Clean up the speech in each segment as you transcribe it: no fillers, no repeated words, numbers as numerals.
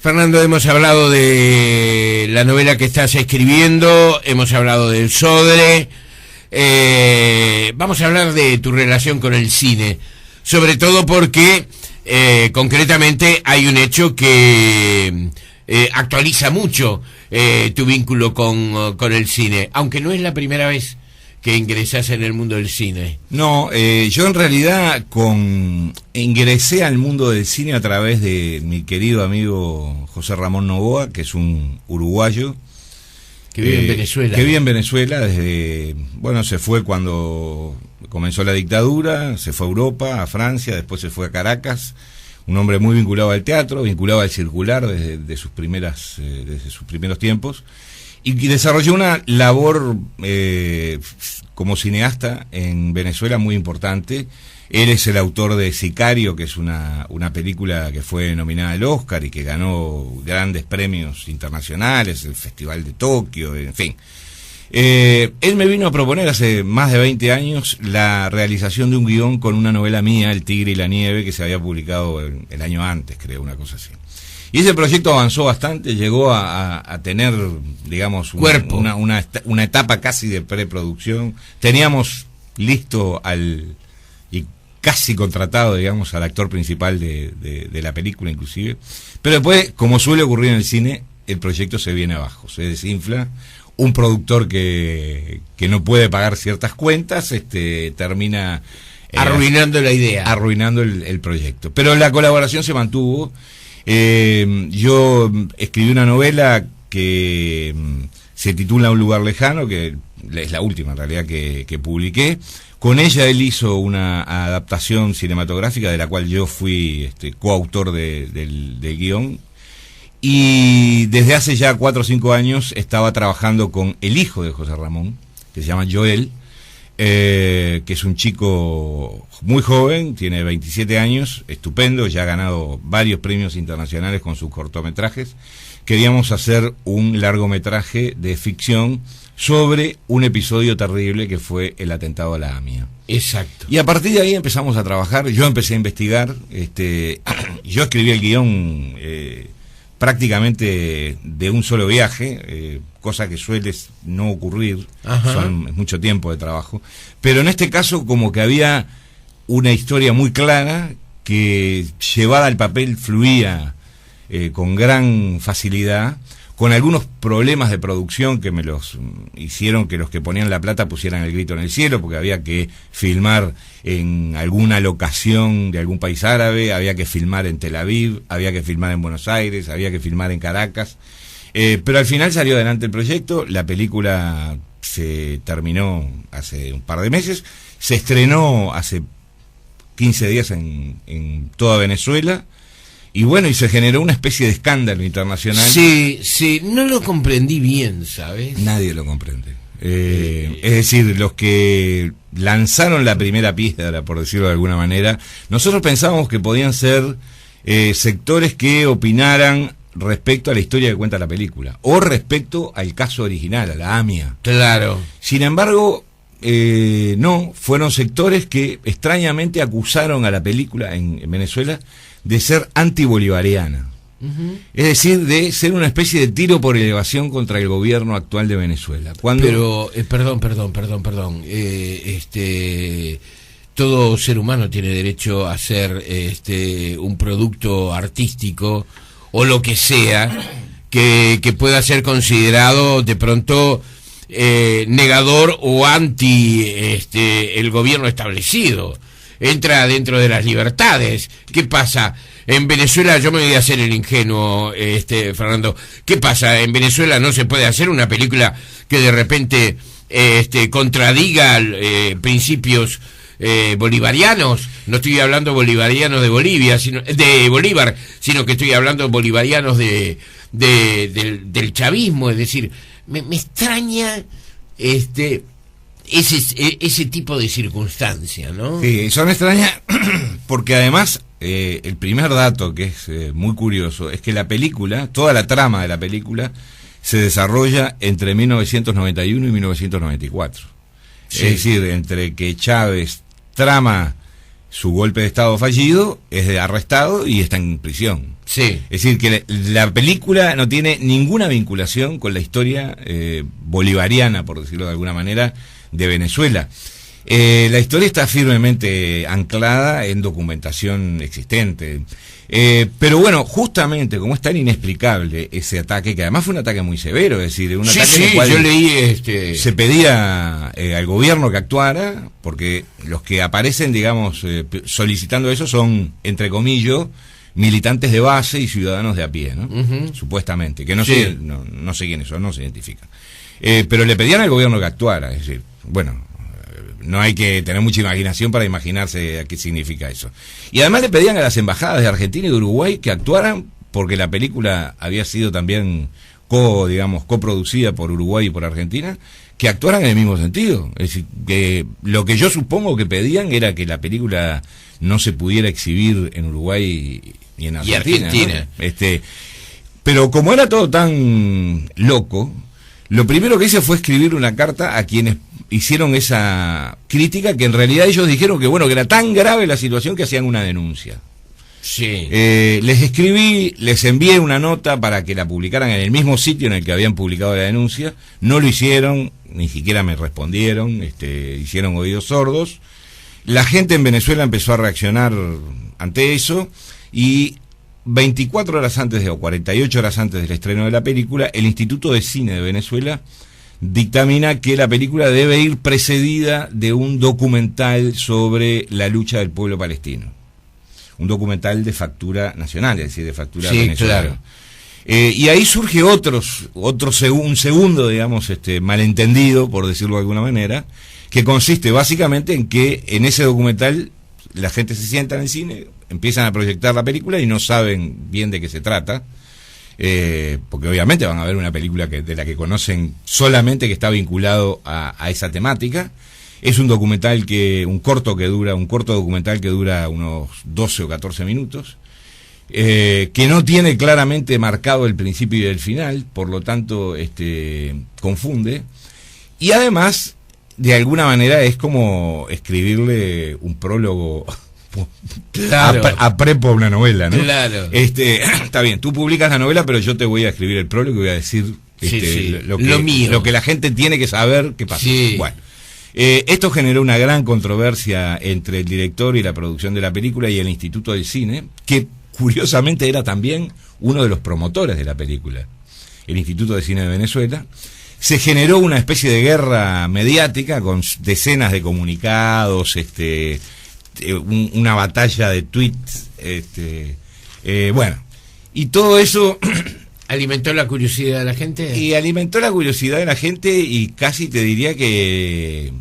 Fernando, hemos hablado de la novela que estás escribiendo, hemos hablado del Sodre, vamos a hablar de tu relación con el cine, sobre todo porque concretamente hay un hecho que actualiza mucho tu vínculo con el cine, aunque no es la primera vez que ingresás en el mundo del cine. No, yo en realidad ingresé al mundo del cine a través de mi querido amigo José Ramón Novoa, que es un uruguayo. Que vive en Venezuela. Que vive en Venezuela se fue cuando comenzó la dictadura, se fue a Europa, a Francia, después se fue a Caracas. Un hombre muy vinculado al teatro, vinculado al circular desde sus primeros tiempos. Y desarrolló una labor como cineasta en Venezuela muy importante. Él es el autor de Sicario, que es una película que fue nominada al Oscar y que ganó grandes premios internacionales, el Festival de Tokio, en fin. Él me vino a proponer hace más de 20 años la realización de un guión con una novela mía, El Tigre y la Nieve, que se había publicado el año antes, creo, una cosa así. Y ese proyecto avanzó bastante, llegó a tener, digamos, una etapa casi de preproducción. Teníamos listo y casi contratado, digamos, al actor principal de la película inclusive. Pero después, como suele ocurrir en el cine, el proyecto se viene abajo, se desinfla. Un productor que no puede pagar ciertas cuentas, termina arruinando la idea. Arruinando el proyecto. Pero la colaboración se mantuvo. Yo escribí una novela que se titula Un lugar lejano, que es la última en realidad que publiqué. Con ella él hizo una adaptación cinematográfica de la cual yo fui coautor del guión. Y desde hace ya 4 o 5 años estaba trabajando con el hijo de José Ramón, que se llama Joel, que es un chico muy joven, tiene 27 años, estupendo, ya ha ganado varios premios internacionales con sus cortometrajes. Queríamos hacer un largometraje de ficción sobre un episodio terrible que fue el atentado a la AMIA. Exacto. Y a partir de ahí empezamos a trabajar, yo empecé a investigar, yo escribí el guión prácticamente de un solo viaje, cosa que suele no ocurrir. Es mucho tiempo de trabajo, pero en este caso como que había una historia muy clara que llevada al papel fluía con gran facilidad, con algunos problemas de producción que me los hicieron que los que ponían la plata pusieran el grito en el cielo, porque había que filmar en alguna locación de algún país árabe, había que filmar en Tel Aviv, había que filmar en Buenos Aires, había que filmar en Caracas, pero al final salió adelante el proyecto. La película se terminó hace un par de meses, se estrenó hace 15 días en toda Venezuela. Y bueno, y se generó una especie de escándalo internacional. Sí, no lo comprendí bien, ¿sabes? Nadie lo comprende. Es decir, los que lanzaron la primera piedra, por decirlo de alguna manera, nosotros pensábamos que podían ser sectores que opinaran respecto a la historia que cuenta la película, o respecto al caso original, a la AMIA. Claro. Sin embargo, no, fueron sectores que extrañamente acusaron a la película en Venezuela de ser antibolivariana. Es decir, de ser una especie de tiro por elevación contra el gobierno actual de Venezuela. Pero, perdón. Todo ser humano tiene derecho a ser un producto artístico o lo que sea que pueda ser considerado de pronto negador o anti el gobierno establecido. Entra dentro de las libertades. ¿Qué pasa? En Venezuela, yo me voy a hacer el ingenuo, Fernando. ¿Qué pasa? En Venezuela no se puede hacer una película que de repente contradiga principios bolivarianos. No estoy hablando bolivarianos de Bolivia, sino de Bolívar, sino que estoy hablando bolivarianos del chavismo. Es decir, me extraña ese tipo de circunstancia, ¿no? Sí, son extrañas porque además el primer dato que es muy curioso es que la película, toda la trama de la película se desarrolla entre 1991 y 1994. Sí. Es decir, entre que Chávez trama su golpe de estado fallido, es arrestado y está en prisión. Sí. Es decir, que la película no tiene ninguna vinculación con la historia bolivariana, por decirlo de alguna manera, de Venezuela. La historia está firmemente anclada en documentación existente. Pero bueno, justamente como es tan inexplicable ese ataque, que además fue un ataque muy severo, es decir, un ataque en el cual yo leí se pedía al gobierno que actuara, porque los que aparecen, digamos, solicitando eso son, entre comillas, militantes de base y ciudadanos de a pie, ¿no? Uh-huh. Supuestamente, que no sé quiénes son, no se identifican. Pero le pedían al gobierno que actuara, es decir, bueno, no hay que tener mucha imaginación para imaginarse a qué significa eso. Y además le pedían a las embajadas de Argentina y de Uruguay que actuaran, porque la película había sido también coproducida por Uruguay y por Argentina, que actuaran en el mismo sentido. Es decir, que lo que yo supongo que pedían era que la película no se pudiera exhibir en Uruguay y en Argentina. ¿No? Pero como era todo tan loco, lo primero que hice fue escribir una carta a quienes hicieron esa crítica, que en realidad ellos dijeron que bueno, que era tan grave la situación que hacían una denuncia. Sí. Les escribí, les envié una nota para que la publicaran en el mismo sitio en el que habían publicado la denuncia. No lo hicieron, ni siquiera me respondieron, hicieron oídos sordos. La gente en Venezuela empezó a reaccionar ante eso y 24 horas antes o 48 horas antes del estreno de la película, el Instituto de Cine de Venezuela dictamina que la película debe ir precedida de un documental sobre la lucha del pueblo palestino. Un documental de factura nacional, es decir, de factura venezolana. Claro. Y ahí surge un segundo, digamos, malentendido, por decirlo de alguna manera, que consiste básicamente en que en ese documental la gente se sienta en el cine, empiezan a proyectar la película y no saben bien de qué se trata, porque obviamente van a ver una película de la que conocen solamente que está vinculado a esa temática. Es un corto documental que dura unos 12 o 14 minutos, que no tiene claramente marcado el principio y el final, por lo tanto confunde, y además de alguna manera es como escribirle un prólogo a prepo a una novela, ¿no? Claro. Está bien, tú publicas la novela, pero yo te voy a escribir el prólogo y voy a decir lo que la gente tiene que saber qué pasa. Sí. Bueno, esto generó una gran controversia entre el director y la producción de la película y el Instituto del Cine, que curiosamente era también uno de los promotores de la película, el Instituto de Cine de Venezuela. Se generó una especie de guerra mediática con decenas de comunicados, una batalla de tweets, bueno, y todo eso ¿alimentó la curiosidad de la gente? Y alimentó la curiosidad de la gente y casi te diría que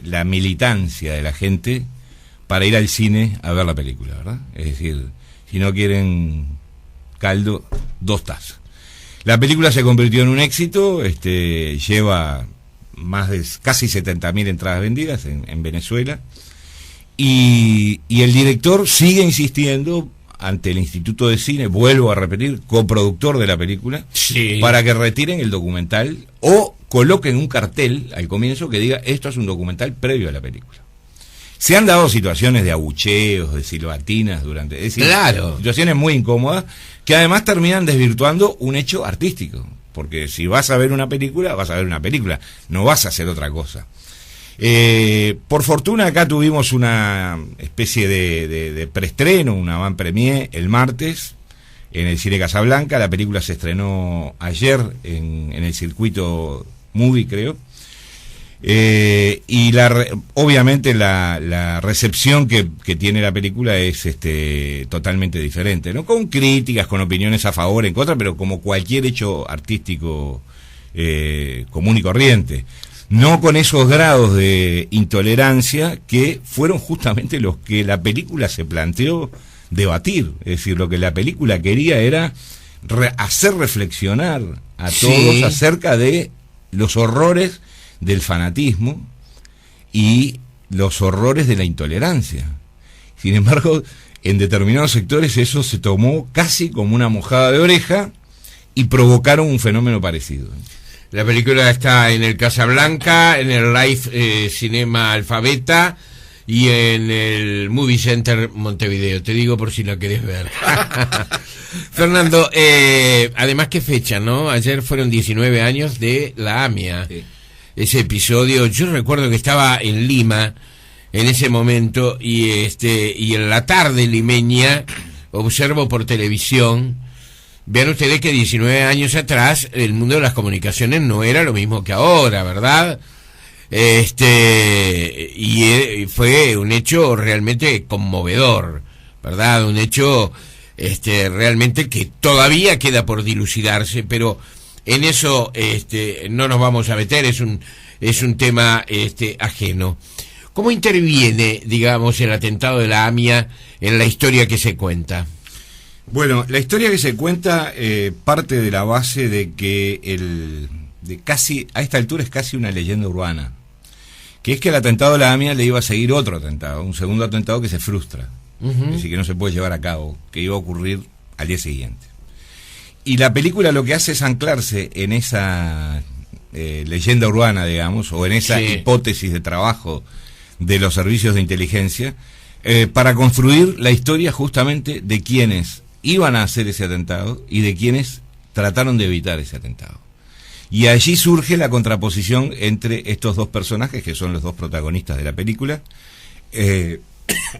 la militancia de la gente para ir al cine a ver la película, ¿verdad? Es decir, si no quieren caldo, 2 tazas. La película se convirtió en un éxito, lleva más de casi 70.000 entradas vendidas en Venezuela, y el director sigue insistiendo ante el Instituto de Cine, vuelvo a repetir, coproductor de la película, sí, para que retiren el documental o coloquen un cartel al comienzo que diga esto es un documental previo a la película. Se han dado situaciones de abucheos, de silbatinas es decir, claro, situaciones muy incómodas que además terminan desvirtuando un hecho artístico, porque si vas a ver una película, vas a ver una película, no vas a hacer otra cosa. Por fortuna acá tuvimos una especie de preestreno, una avant premier el martes en el Cine Casablanca. La película se estrenó ayer en el circuito Movie, creo. Y obviamente la recepción que tiene la película es totalmente diferente, ¿no? Con críticas, con opiniones a favor, en contra, pero como cualquier hecho artístico común y corriente. No con esos grados de intolerancia que fueron justamente los que la película se planteó debatir. Es decir, lo que la película quería era hacer reflexionar a todos acerca de los horrores del fanatismo y los horrores de la intolerancia. Sin embargo, en determinados sectores eso se tomó casi como una mojada de oreja y provocaron un fenómeno parecido. La película está en el Casablanca, en el Live Cinema Alfabeta, y en el Movie Center Montevideo, te digo por si la querés ver. Fernando, además qué fecha, ¿no? Ayer fueron 19 años de la AMIA. Sí. Ese episodio, yo recuerdo que estaba en Lima en ese momento y en la tarde limeña observo por televisión. Vean ustedes que 19 años atrás el mundo de las comunicaciones no era lo mismo que ahora, ¿verdad? Y fue un hecho realmente conmovedor, ¿verdad? Un hecho realmente que todavía queda por dilucidarse, pero en eso no nos vamos a meter, es un tema ajeno. ¿Cómo interviene, digamos, el atentado de la AMIA en la historia que se cuenta? Bueno, la historia que se cuenta parte de la base de que casi a esta altura es casi una leyenda urbana, que es que al atentado de la AMIA le iba a seguir otro atentado, un segundo atentado que se frustra, es decir, que no se puede llevar a cabo, que iba a ocurrir al día siguiente. Y la película lo que hace es anclarse en esa leyenda urbana, digamos, o en esa hipótesis de trabajo de los servicios de inteligencia, para construir la historia justamente de quienes iban a hacer ese atentado y de quienes trataron de evitar ese atentado. Y allí surge la contraposición entre estos dos personajes, que son los dos protagonistas de la película,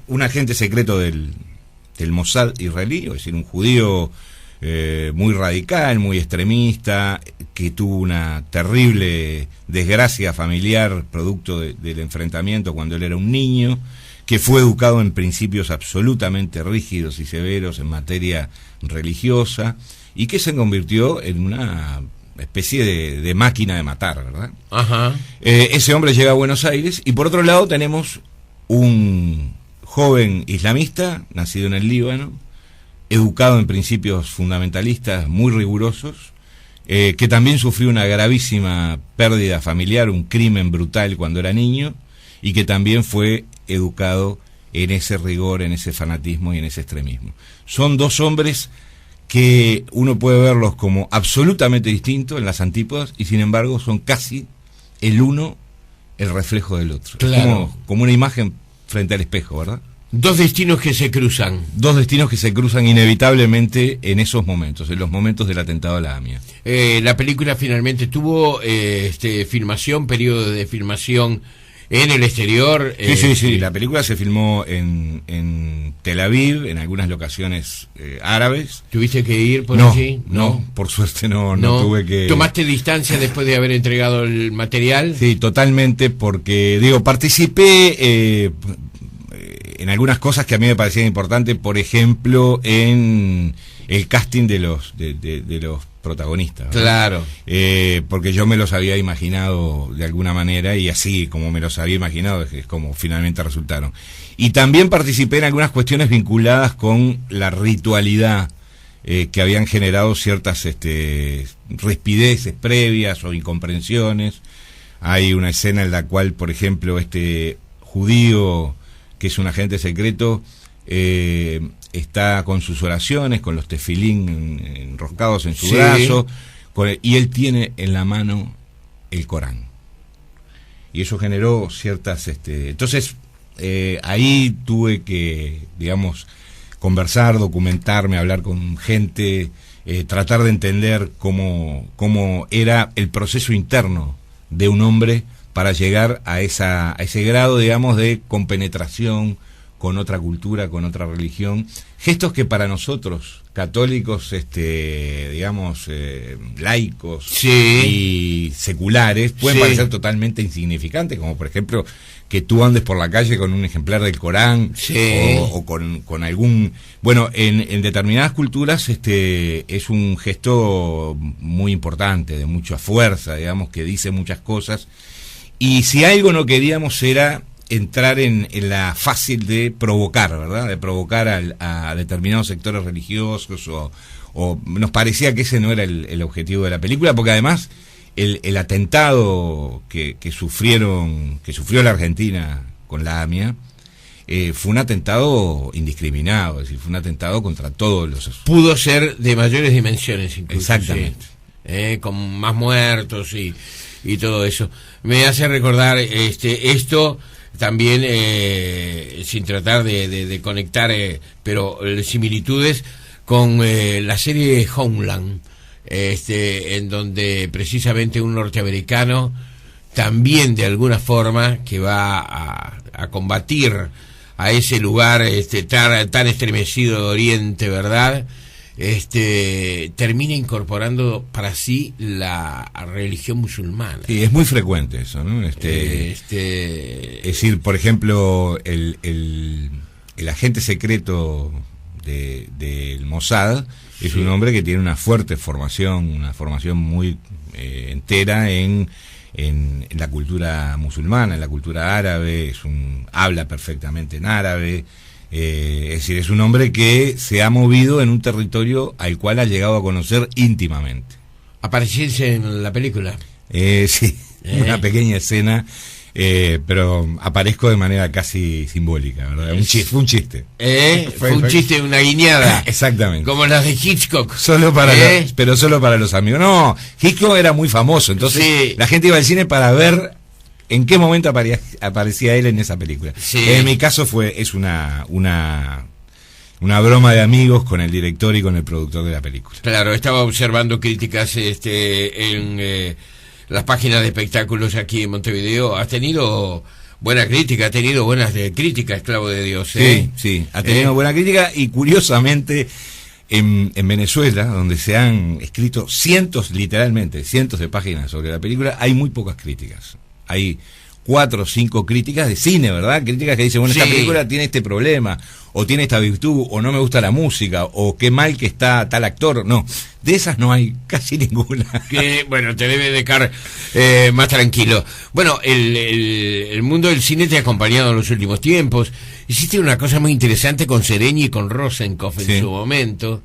un agente secreto del Mossad israelí, es decir, un judío muy radical, muy extremista, que tuvo una terrible desgracia familiar producto del enfrentamiento cuando él era un niño, que fue educado en principios absolutamente rígidos y severos en materia religiosa, y que se convirtió en una especie de máquina de matar, ¿verdad? Ajá. Ese hombre llega a Buenos Aires, y por otro lado tenemos un joven islamista, nacido en el Líbano, educado en principios fundamentalistas muy rigurosos, que también sufrió una gravísima pérdida familiar, un crimen brutal cuando era niño, y que también fue educado en ese rigor, en ese fanatismo y en ese extremismo. Son dos hombres que uno puede verlos como absolutamente distintos en las antípodas, y sin embargo son casi el uno el reflejo del otro. Claro. Como una imagen frente al espejo, ¿verdad? Dos destinos que se cruzan. Dos destinos que se cruzan inevitablemente en esos momentos, en los momentos del atentado a la AMIA. La película finalmente tuvo filmación, periodo de filmación en el exterior. Sí. La película se filmó en Tel Aviv, en algunas locaciones árabes. ¿Tuviste que ir por allí? No, por suerte no tuve que... ¿Tomaste distancia después de haber entregado el material? Sí, totalmente, porque, participé en algunas cosas que a mí me parecían importantes, por ejemplo, en el casting de los protagonistas, ¿verdad? Claro. Porque yo me los había imaginado de alguna manera, y así como me los había imaginado es como finalmente resultaron. Y también participé en algunas cuestiones vinculadas con la ritualidad que habían generado ciertas rispideces previas o incomprensiones. Hay una escena en la cual, por ejemplo, este judío, que es un agente secreto, está con sus oraciones, con los tefilín enroscados en su brazo, y él tiene en la mano el Corán. Y eso generó ciertas... Entonces, ahí tuve que, conversar, documentarme, hablar con gente, tratar de entender cómo era el proceso interno de un hombre para llegar a ese grado, de compenetración con otra cultura, con otra religión, gestos que para nosotros, católicos, laicos y seculares, pueden parecer totalmente insignificantes, como por ejemplo que tú andes por la calle con un ejemplar del Corán, o con algún... Bueno, en determinadas culturas es un gesto muy importante, de mucha fuerza, que dice muchas cosas, y si algo no queríamos era entrar en la fácil de provocar, ¿verdad? De provocar a determinados sectores religiosos, o nos parecía que ese no era el objetivo de la película, porque además el atentado que sufrió la Argentina con la AMIA fue un atentado indiscriminado, es decir, fue un atentado contra todos los... Pudo ser de mayores dimensiones incluso. Exactamente. Con más muertos y todo eso. Me hace recordar esto... también, sin tratar de conectar, pero similitudes con la serie Homeland, en donde precisamente un norteamericano también de alguna forma que va a combatir a ese lugar tan estremecido de Oriente, ¿verdad? Termina incorporando para sí la religión musulmana. Sí, es muy frecuente eso, ¿no? Es decir, por ejemplo, el agente secreto del Mossad es un hombre que tiene una fuerte formación, una formación muy entera en la cultura musulmana, en la cultura árabe, habla perfectamente en árabe. Es decir, es un hombre que se ha movido en un territorio al cual ha llegado a conocer íntimamente. ¿Aparecerse en la película? Sí, una pequeña escena, pero aparezco de manera casi simbólica, ¿verdad? Fue un chiste. Fue un chiste, una guiñada. Exactamente. Como las de Hitchcock. Pero solo para los amigos. No, Hitchcock era muy famoso, entonces sí, la gente iba al cine para ver en qué momento aparecía él en esa película. Sí. En mi caso es una broma de amigos con el director y con el productor de la película. Claro, estaba observando críticas en las páginas de espectáculos aquí en Montevideo. Has tenido buena crítica, ha tenido buenas críticas, Esclavo de Dios. Sí, ha tenido buena crítica, y curiosamente en Venezuela, donde se han escrito literalmente cientos de páginas sobre la película, hay muy pocas críticas. Hay 4 o 5 críticas de cine, ¿verdad? Críticas que dicen, bueno, esta película tiene este problema, o tiene esta virtud, o no me gusta la música, o qué mal que está tal actor. No, de esas no hay casi ninguna. Que, bueno, te debe dejar más tranquilo. Bueno, el mundo del cine te ha acompañado en los últimos tiempos. Hiciste una cosa muy interesante con Sereñi y con Rosenkopf en su momento.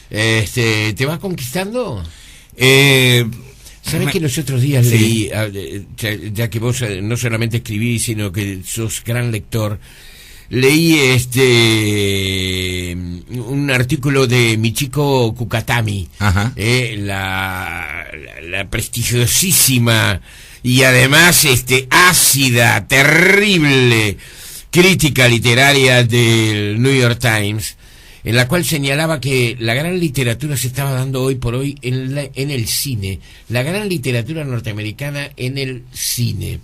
¿Te va conquistando? ¿Sabes que los otros días leí, ya que vos no solamente escribís, sino que sos gran lector, leí un artículo de Michiko Kukatami, la prestigiosísima y además ácida, terrible crítica literaria del New York Times, en la cual señalaba que la gran literatura se estaba dando hoy por hoy en el cine, la gran literatura norteamericana en el cine.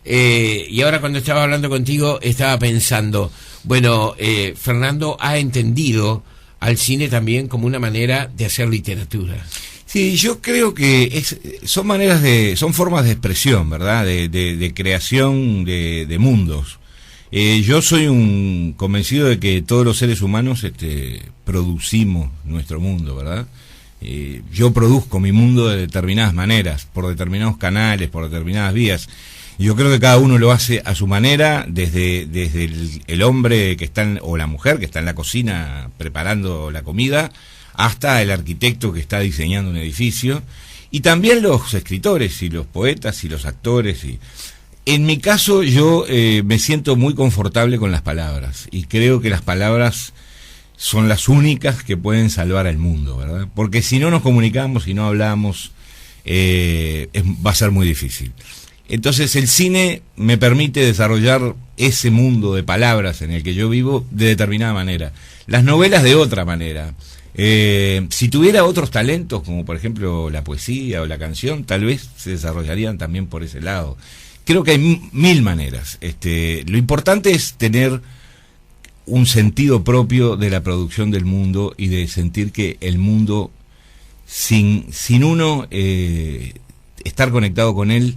Y ahora cuando estaba hablando contigo estaba pensando, bueno, Fernando ha entendido al cine también como una manera de hacer literatura. Sí, yo creo que son formas de expresión, ¿verdad? De creación de mundos. Yo soy un convencido de que todos los seres humanos producimos nuestro mundo, ¿verdad? Yo produzco mi mundo de determinadas maneras, por determinados canales, por determinadas vías. Yo creo que cada uno lo hace a su manera, desde el hombre que está o la mujer que está en la cocina preparando la comida, hasta el arquitecto que está diseñando un edificio, y también los escritores y los poetas y los actores. En mi caso, yo me siento muy confortable con las palabras, y creo que las palabras son las únicas que pueden salvar al mundo, ¿verdad? Porque si no nos comunicamos y no hablamos, va a ser muy difícil. Entonces el cine me permite desarrollar ese mundo de palabras en el que yo vivo de determinada manera. Las novelas de otra manera. Si tuviera otros talentos, como por ejemplo la poesía o la canción, tal vez se desarrollarían también por ese lado. Creo que hay 1000 maneras. Lo importante es tener un sentido propio de la producción del mundo y de sentir que el mundo, sin uno estar conectado con él,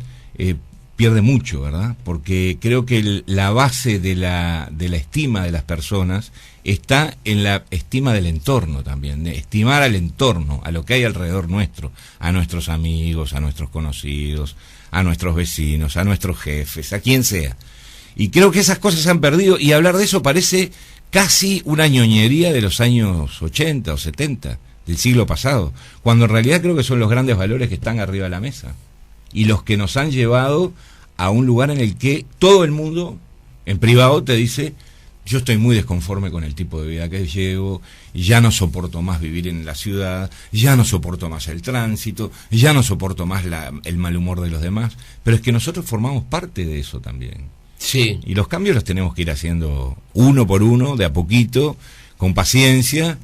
pierde mucho, ¿verdad? Porque creo que la base de la estima de las personas está en la estima del entorno también, de estimar al entorno, a lo que hay alrededor nuestro, a nuestros amigos, a nuestros conocidos, a nuestros vecinos, a nuestros jefes, a quien sea. Y creo que esas cosas se han perdido, y hablar de eso parece casi una ñoñería de los años 80 o 70 del siglo pasado, cuando en realidad creo que son los grandes valores que están arriba de la mesa y los que nos han llevado a un lugar en el que todo el mundo en privado te dice: yo estoy muy desconforme con el tipo de vida que llevo, ya no soporto más vivir en la ciudad, ya no soporto más el tránsito, ya no soporto más el mal humor de los demás. Pero es que nosotros formamos parte de eso también. Sí. Y los cambios los tenemos que ir haciendo uno por uno, de a poquito, con paciencia,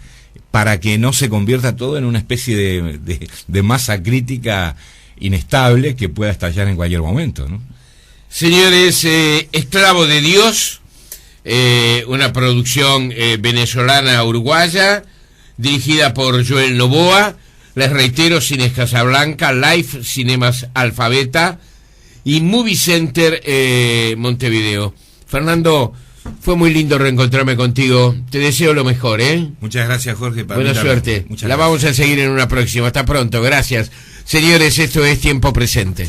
para que no se convierta todo en una especie de masa crítica inestable que pueda estallar en cualquier momento, ¿no? Señores, Esclavo de Dios, una producción venezolana-uruguaya, dirigida por Joel Novoa. Les reitero, Cines Casablanca, Live Cinemas Alfabeta y Movie Center Montevideo. Fernando, fue muy lindo reencontrarme contigo. Te deseo lo mejor, ¿eh? Muchas gracias, Jorge. Buena suerte. Muchas La gracias. vamos a seguir en una próxima. Hasta pronto. Gracias. Señores, esto es Tiempo Presente.